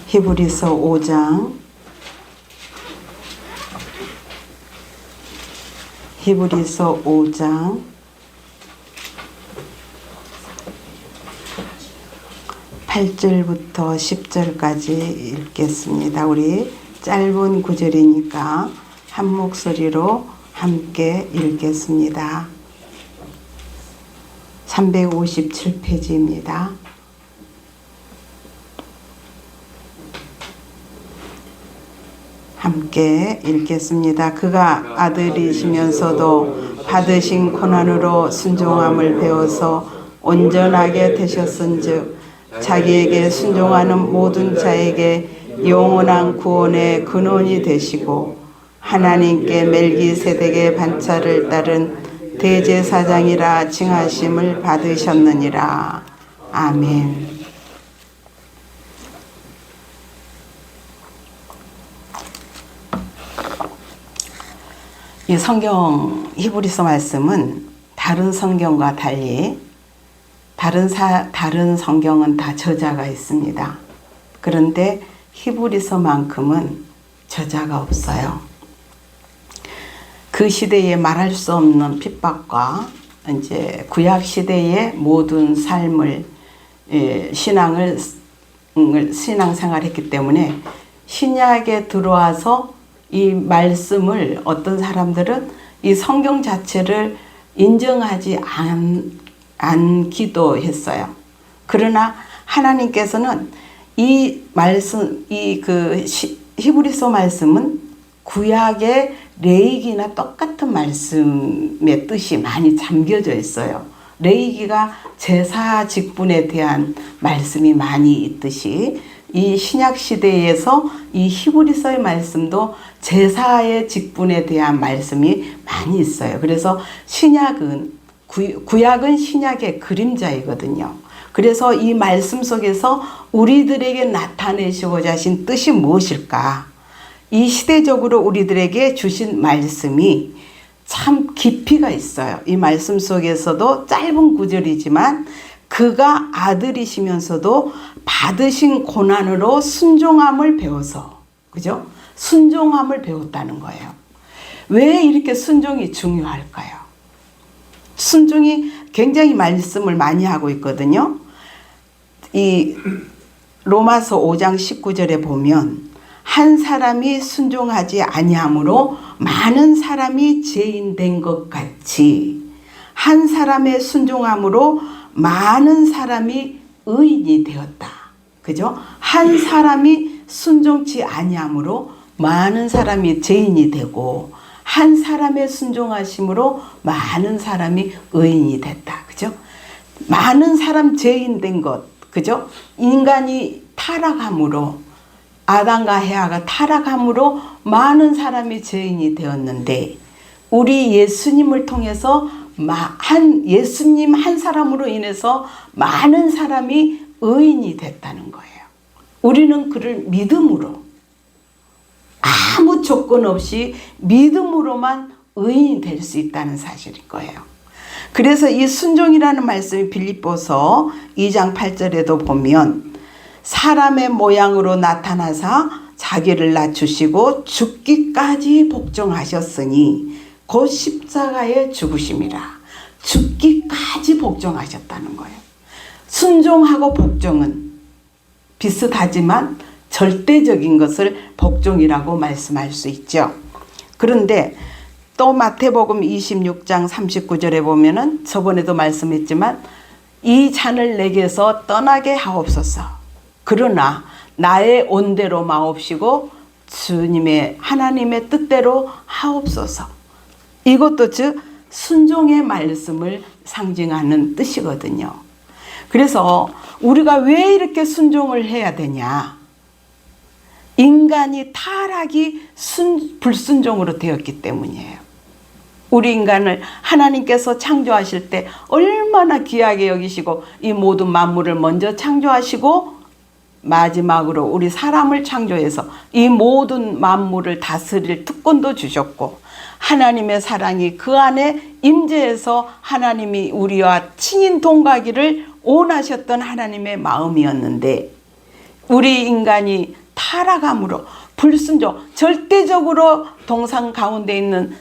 히브리서 5장 히브리서 5장 8절부터 10절까지 읽겠습니다. 우리 짧은 구절이니까 한 목소리로 함께 읽겠습니다. 357페이지입니다. 함께 읽겠습니다. 그가 아들이시면서도 받으신 고난으로 순종함을 배워서 온전하게 되셨은즉 자기에게 순종하는 모든 자에게 영원한 구원의 근원이 되시고 하나님께 멜기세덱의 반차를 따른 대제사장이라 칭하심을 받으셨느니라. 아멘. 이 성경 히브리서 말씀은 다른 성경과 달리 다른 성경은 다 저자가 있습니다. 그런데 히브리서만큼은 저자가 없어요. 그 시대에 말할 수 없는 핍박과 이제 구약 시대의 모든 삶을 신앙생활했기 때문에 신약에 들어와서 이 말씀을 어떤 사람들은 이 성경 자체를 인정하지 않기도 했어요. 그러나 하나님께서는 이 말씀, 히브리서 말씀은 구약의 레위기나 똑같은 말씀의 뜻이 많이 잠겨져 있어요. 레위기가 제사 직분에 대한 말씀이 많이 있듯이 이 신약 시대에서 이 히브리서의 말씀도 제사의 직분에 대한 말씀이 많이 있어요. 그래서 구약은 신약의 그림자이거든요. 그래서 이 말씀 속에서 우리들에게 나타내시고자 하신 뜻이 무엇일까? 이 시대적으로 우리들에게 주신 말씀이 참 깊이가 있어요. 이 말씀 속에서도 짧은 구절이지만 그가 아들이시면서도 받으신 고난으로 순종함을 배워서, 그죠? 순종함을 배웠다는 거예요. 왜 이렇게 순종이 중요할까요? 순종이 굉장히 말씀을 많이 하고 있거든요. 이 로마서 5장 19절에 보면 한 사람이 순종하지 아니함으로 많은 사람이 죄인 된 것 같이 한 사람의 순종함으로 많은 사람이 의인이 되었다. 그죠? 한 사람이 순종치 아니함으로 많은 사람이 죄인이 되고 한 사람의 순종하심으로 많은 사람이 의인이 됐다. 그죠? 많은 사람 죄인 된 것. 그죠? 인간이 타락함으로 아담과 헤아가 타락함으로 많은 사람이 죄인이 되었는데 우리 예수님을 통해서 예수님 한 사람으로 인해서 많은 사람이 의인이 됐다는 거예요. 우리는 그를 믿음으로 아무 조건 없이 믿음으로만 의인이 될 수 있다는 사실일 거예요. 그래서 이 순종이라는 말씀이 빌립보서 2장 8절에도 보면 사람의 모양으로 나타나사 자기를 낮추시고 죽기까지 복종하셨으니 곧 십자가에 죽으심이라. 죽기까지 복종하셨다는 거예요. 순종하고 복종은 비슷하지만 절대적인 것을 복종이라고 말씀할 수 있죠. 그런데 또 마태복음 26장 39절에 보면은 저번에도 말씀했지만 이 잔을 내게서 떠나게 하옵소서. 그러나 나의 온대로 마옵시고 주님의 하나님의 뜻대로 하옵소서. 이것도 즉 순종의 말씀을 상징하는 뜻이거든요. 그래서 우리가 왜 이렇게 순종을 해야 되냐? 인간이 타락이 불순종으로 되었기 때문이에요. 우리 인간을 하나님께서 창조하실 때 얼마나 귀하게 여기시고 이 모든 만물을 먼저 창조하시고 마지막으로 우리 사람을 창조해서 이 모든 만물을 다스릴 특권도 주셨고 하나님의 사랑이 그 안에 임재해서 하나님이 우리와 친인 동거하기를 원하셨던 하나님의 마음이었는데 우리 인간이 타락함으로 불순종, 절대적으로 동상 가운데 있는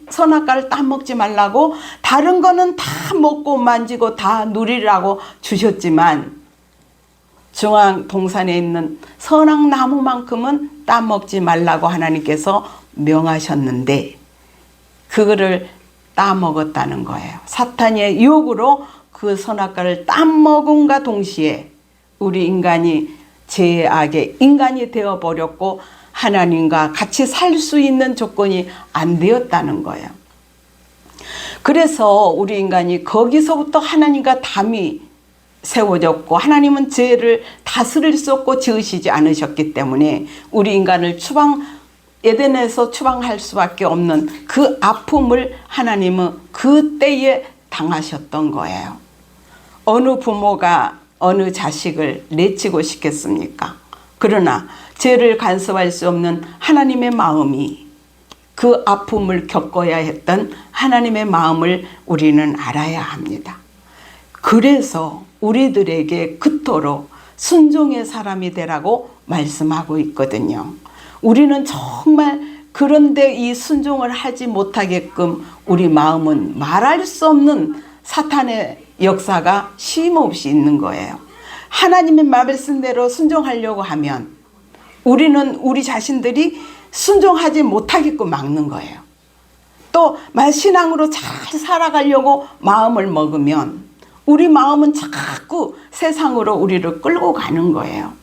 선악과를 따먹지 말라고 다른 거는 다 먹고 만지고 다 누리라고 주셨지만 중앙 동산에 있는 선악나무만큼은 따먹지 말라고 하나님께서 명하셨는데 그거를 따먹었다는 거예요. 사탄의 유혹으로 그 선악과를 따먹음과 동시에 우리 인간이 죄악의 인간이 되어버렸고 하나님과 같이 살 수 있는 조건이 안 되었다는 거예요. 그래서 우리 인간이 거기서부터 하나님과 담이 세워졌고 하나님은 죄를 다스릴 수 없고 지으시지 않으셨기 때문에 우리 인간을 에덴에서 추방할 수밖에 없는 그 아픔을 하나님은 그때에 당하셨던 거예요. 어느 부모가 어느 자식을 내치고 싶겠습니까? 그러나 죄를 간섭할 수 없는 하나님의 마음이 그 아픔을 겪어야 했던 하나님의 마음을 우리는 알아야 합니다. 그래서 우리들에게 그토록 순종의 사람이 되라고 말씀하고 있거든요. 우리는 정말 그런데 이 순종을 하지 못하게끔 우리 마음은 말할 수 없는 사탄의 역사가 쉼없이 있는 거예요. 하나님의 말씀대로 순종하려고 하면 우리는 우리 자신들이 순종하지 못하게끔 막는 거예요. 또 신앙으로 잘 살아가려고 마음을 먹으면 우리 마음은 자꾸 세상으로 우리를 끌고 가는 거예요.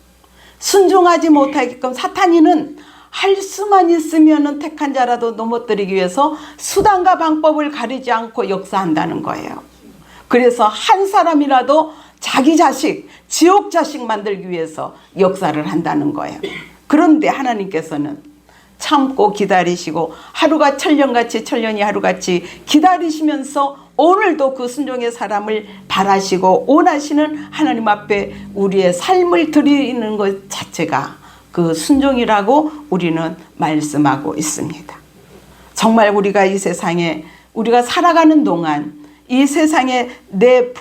순종하지 못하게끔 사탄이는 할 수만 있으면 택한 자라도 넘어뜨리기 위해서 수단과 방법을 가리지 않고 역사한다는 거예요. 그래서 한 사람이라도 자기 자식, 지옥 자식 만들기 위해서 역사를 한다는 거예요. 그런데 하나님께서는 참고 기다리시고 하루가 천년같이 천년이 하루같이 기다리시면서 오늘도 그 순종의 사람을 바라시고 원하시는 하나님 앞에 우리의 삶을 드리는 것 자체가 그 순종이라고 우리는 말씀하고 있습니다. 정말 우리가 이 세상에 우리가 살아가는 동안 이 세상에 내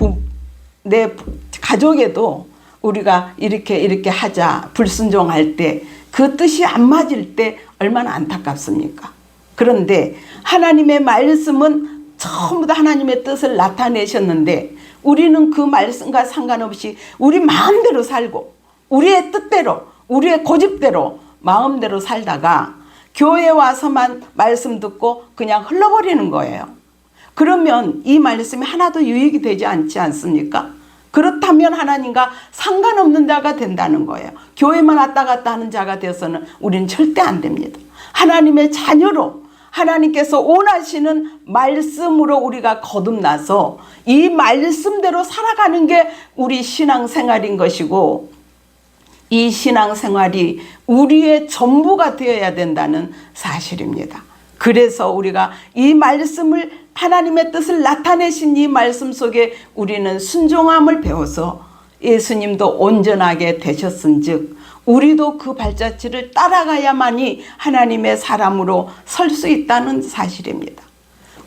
가족에도 우리가 이렇게 하자 불순종할 때 그 뜻이 안 맞을 때 얼마나 안타깝습니까? 그런데 하나님의 말씀은 전부 다 하나님의 뜻을 나타내셨는데 우리는 그 말씀과 상관없이 우리 마음대로 살고 우리의 뜻대로 우리의 고집대로 마음대로 살다가 교회에 와서만 말씀 듣고 그냥 흘러버리는 거예요. 그러면 이 말씀이 하나도 유익이 되지 않지 않습니까? 그렇다면 하나님과 상관없는 자가 된다는 거예요. 교회만 왔다 갔다 하는 자가 되어서는 우리는 절대 안 됩니다. 하나님의 자녀로 하나님께서 원하시는 말씀으로 우리가 거듭나서 이 말씀대로 살아가는 게 우리 신앙생활인 것이고 이 신앙생활이 우리의 전부가 되어야 된다는 사실입니다. 그래서 우리가 이 말씀을 하나님의 뜻을 나타내신 이 말씀 속에 우리는 순종함을 배워서 예수님도 온전하게 되셨은즉 우리도 그 발자취를 따라가야만이 하나님의 사람으로 설 수 있다는 사실입니다.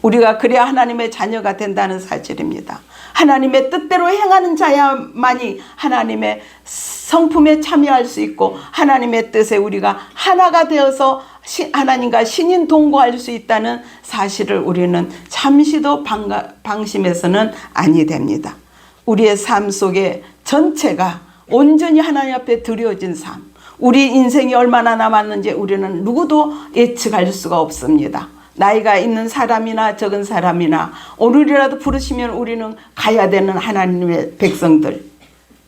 우리가 그래야 하나님의 자녀가 된다는 사실입니다. 하나님의 뜻대로 행하는 자야만이 하나님의 성품에 참여할 수 있고 하나님의 뜻에 우리가 하나가 되어서 하나님과 신인 동거할 수 있다는 사실을 우리는 잠시도 방심해서는 아니 됩니다. 우리의 삶 속에 전체가 온전히 하나님 앞에 드려진 삶, 우리 인생이 얼마나 남았는지 우리는 누구도 예측할 수가 없습니다. 나이가 있는 사람이나 적은 사람이나 오늘이라도 부르시면 우리는 가야 되는 하나님의 백성들.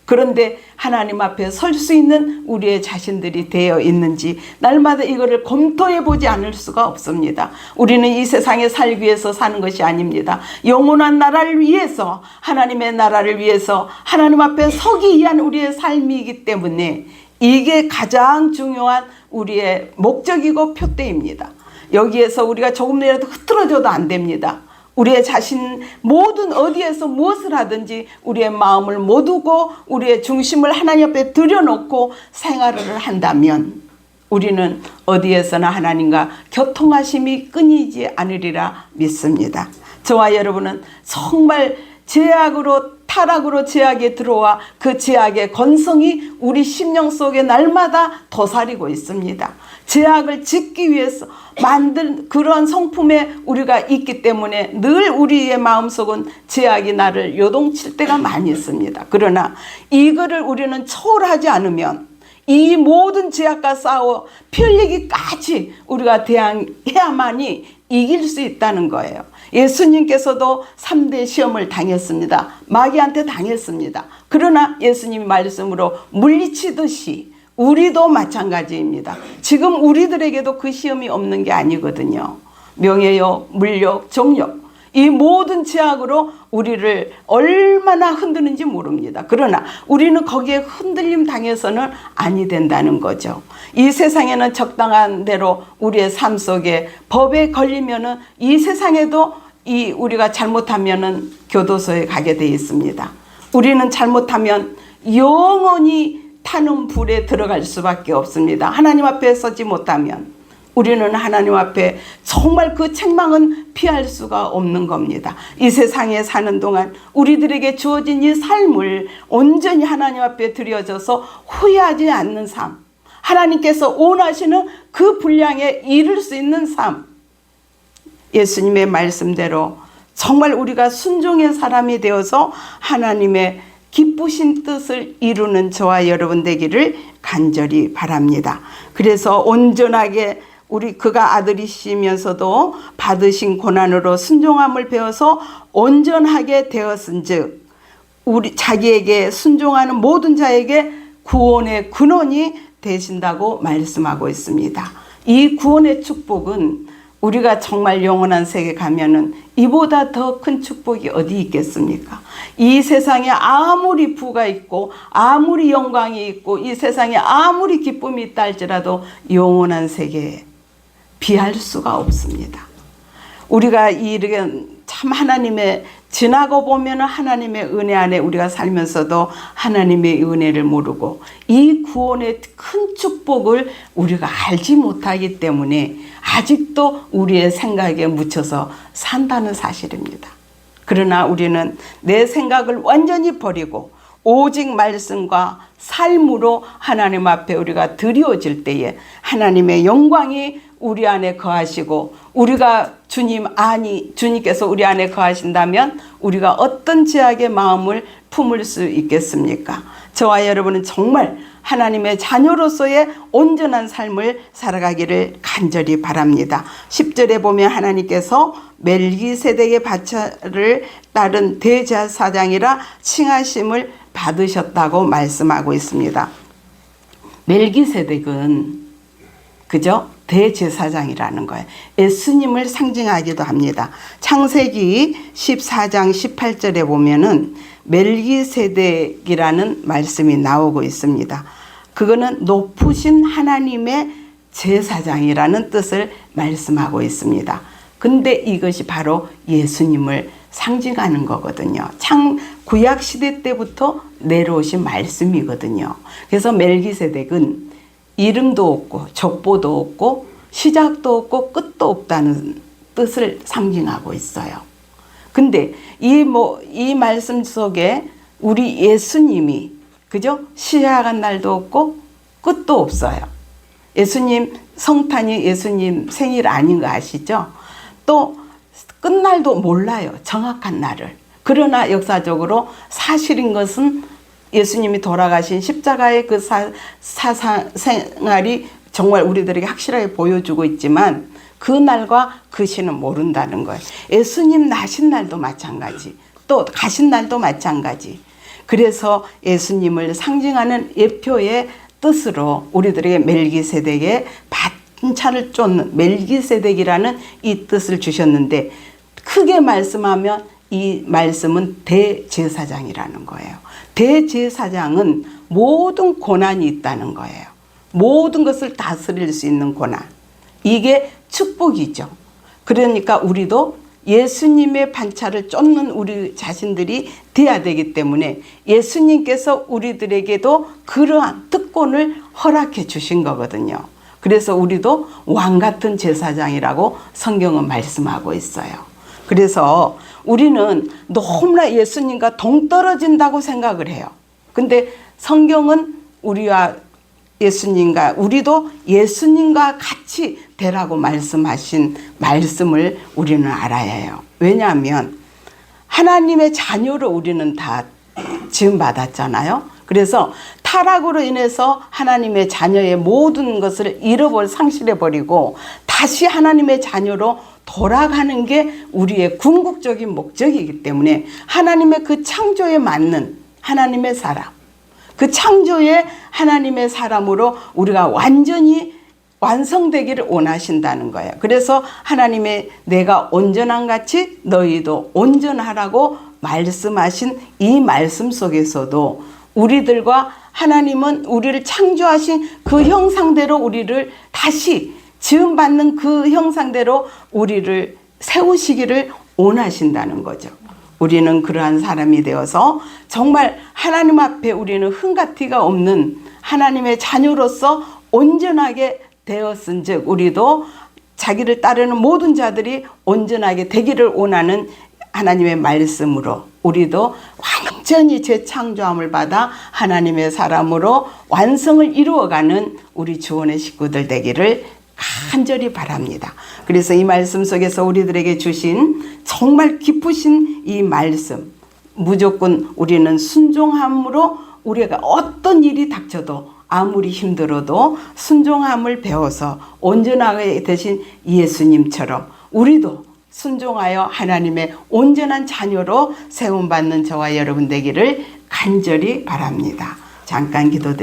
그런데 하나님 앞에 설 수 있는 우리의 자신들이 되어 있는지 날마다 이거를 검토해 보지 않을 수가 없습니다. 우리는 이 세상에 살기 위해서 사는 것이 아닙니다. 영원한 나라를 위해서 하나님의 나라를 위해서 하나님 앞에 서기 위한 우리의 삶이기 때문에 이게 가장 중요한 우리의 목적이고 표대입니다. 여기에서 우리가 조금이라도 흐트러져도 안 됩니다. 우리의 자신 모든 어디에서 무엇을 하든지 우리의 마음을 못 두고 우리의 중심을 하나님 앞에 들여놓고 생활을 한다면 우리는 어디에서나 하나님과 교통하심이 끊이지 않으리라 믿습니다. 저와 여러분은 정말 죄악으로 타락으로 죄악에 들어와 그 죄악의 건성이 우리 심령 속에 날마다 도사리고 있습니다. 죄악을 짓기 위해서 만든 그런 성품에 우리가 있기 때문에 늘 우리의 마음속은 죄악이 나를 요동칠 때가 많이 있습니다. 그러나 이거를 우리는 초월하지 않으면 이 모든 죄악과 싸워 편리기까지 우리가 대항해야만이 이길 수 있다는 거예요. 예수님께서도 3대 시험을 당했습니다. 마귀한테 당했습니다. 그러나 예수님이 말씀으로 물리치듯이 우리도 마찬가지입니다. 지금 우리들에게도 그 시험이 없는 게 아니거든요. 명예욕, 물욕, 정욕, 이 모든 죄악으로 우리를 얼마나 흔드는지 모릅니다. 그러나 우리는 거기에 흔들림 당해서는 아니 된다는 거죠. 이 세상에는 적당한 대로 우리의 삶 속에 법에 걸리면은 이 세상에도 우리가 잘못하면은 교도소에 가게 돼 있습니다. 우리는 잘못하면 영원히 타는 불에 들어갈 수밖에 없습니다. 하나님 앞에 서지 못하면 우리는 하나님 앞에 정말 그 책망은 피할 수가 없는 겁니다. 이 세상에 사는 동안 우리들에게 주어진 이 삶을 온전히 하나님 앞에 드려져서 후회하지 않는 삶, 하나님께서 원하시는 그 분량에 이를 수 있는 삶, 예수님의 말씀대로 정말 우리가 순종의 사람이 되어서 하나님의 기쁘신 뜻을 이루는 저와 여러분 되기를 간절히 바랍니다. 그래서 온전하게 그가 아들이시면서도 받으신 고난으로 순종함을 배워서 온전하게 되었은즉 자기에게 순종하는 모든 자에게 구원의 근원이 되신다고 말씀하고 있습니다. 이 구원의 축복은 우리가 정말 영원한 세계 가면은 이보다 더 큰 축복이 어디 있겠습니까? 이 세상에 아무리 부가 있고 아무리 영광이 있고 이 세상에 아무리 기쁨이 있다 할지라도 영원한 세계에 비할 수가 없습니다. 우리가 이렇게 참 하나님의 지나고 보면 하나님의 은혜 안에 우리가 살면서도 하나님의 은혜를 모르고 이 구원의 큰 축복을 우리가 알지 못하기 때문에 아직도 우리의 생각에 묻혀서 산다는 사실입니다. 그러나 우리는 내 생각을 완전히 버리고 오직 말씀과 삶으로 하나님 앞에 우리가 드리워질 때에 하나님의 영광이 우리 안에 거하시고 우리가 주님께서 우리 안에 거하신다면 우리가 어떤 죄악의 마음을 품을 수 있겠습니까? 저와 여러분은 정말 하나님의 자녀로서의 온전한 삶을 살아가기를 간절히 바랍니다. 10절에 보면 하나님께서 멜기세덱의 바차를 따른 대제사장이라 칭하심을 받으셨다고 말씀하고 있습니다. 멜기세덱은 그죠? 대제사장이라는 거예요. 예수님을 상징하기도 합니다. 창세기 14장 18절에 보면은 멜기세덱이라는 말씀이 나오고 있습니다. 그거는 높으신 하나님의 제사장이라는 뜻을 말씀하고 있습니다. 근데 이것이 바로 예수님을 상징하는 거거든요. 구약 시대 때부터 내려오신 말씀이거든요. 그래서 멜기세덱은 이름도 없고 족보도 없고 시작도 없고 끝도 없다는 뜻을 상징하고 있어요. 근데 이 말씀 속에 우리 예수님이 그죠? 시작한 날도 없고 끝도 없어요. 예수님 성탄이 예수님 생일 아닌 거 아시죠? 또 끝날도 몰라요. 정확한 날을. 그러나 역사적으로 사실인 것은 예수님이 돌아가신 십자가의 그 생활이 정말 우리들에게 확실하게 보여주고 있지만 그 날과 그 시는 모른다는 거예요. 예수님 나신 날도 마찬가지, 또 가신 날도 마찬가지. 그래서 예수님을 상징하는 예표의 뜻으로 우리들에게 멜기세덱의 반차를 쫓는 멜기세덱이라는 이 뜻을 주셨는데, 크게 말씀하면 이 말씀은 대제사장이라는 거예요. 대제사장은 모든 고난이 있다는 거예요. 모든 것을 다스릴 수 있는 고난. 이게 축복이죠. 그러니까 우리도 예수님의 반차를 쫓는 우리 자신들이 돼야 되기 때문에 예수님께서 우리들에게도 그러한 특권을 허락해 주신 거거든요. 그래서 우리도 왕 같은 제사장이라고 성경은 말씀하고 있어요. 그래서 우리는 너무나 예수님과 동떨어진다고 생각을 해요. 근데 성경은 우리와 예수님과 우리도 예수님과 같이 되라고 말씀하신 말씀을 우리는 알아야 해요. 왜냐하면 하나님의 자녀로 우리는 다 지음받았잖아요. 그래서 타락으로 인해서 하나님의 자녀의 모든 것을 상실해버리고 다시 하나님의 자녀로 돌아가는 게 우리의 궁극적인 목적이기 때문에 하나님의 그 창조에 맞는 하나님의 사람, 그 창조의 하나님의 사람으로 우리가 완전히 완성되기를 원하신다는 거예요. 그래서 하나님의 내가 온전한 같이 너희도 온전하라고 말씀하신 이 말씀 속에서도 우리들과 하나님은 우리를 창조하신 그 형상대로 우리를 다시 지음받는 그 형상대로 우리를 세우시기를 원하신다는 거죠. 우리는 그러한 사람이 되어서 정말 하나님 앞에 우리는 흠가티가 없는 하나님의 자녀로서 온전하게 되었은즉 우리도 자기를 따르는 모든 자들이 온전하게 되기를 원하는 하나님의 말씀으로 우리도 완전히 재창조함을 받아 하나님의 사람으로 완성을 이루어가는 우리 주원의 식구들 되기를 간절히 바랍니다. 그래서 이 말씀 속에서 우리들에게 주신 정말 기쁘신 이 말씀, 무조건 우리는 순종함으로 우리가 어떤 일이 닥쳐도 아무리 힘들어도 순종함을 배워서 온전하게 되신 예수님처럼 우리도 순종하여 하나님의 온전한 자녀로 세움받는 저와 여러분 되기를 간절히 바랍니다. 잠깐 기도드립니다.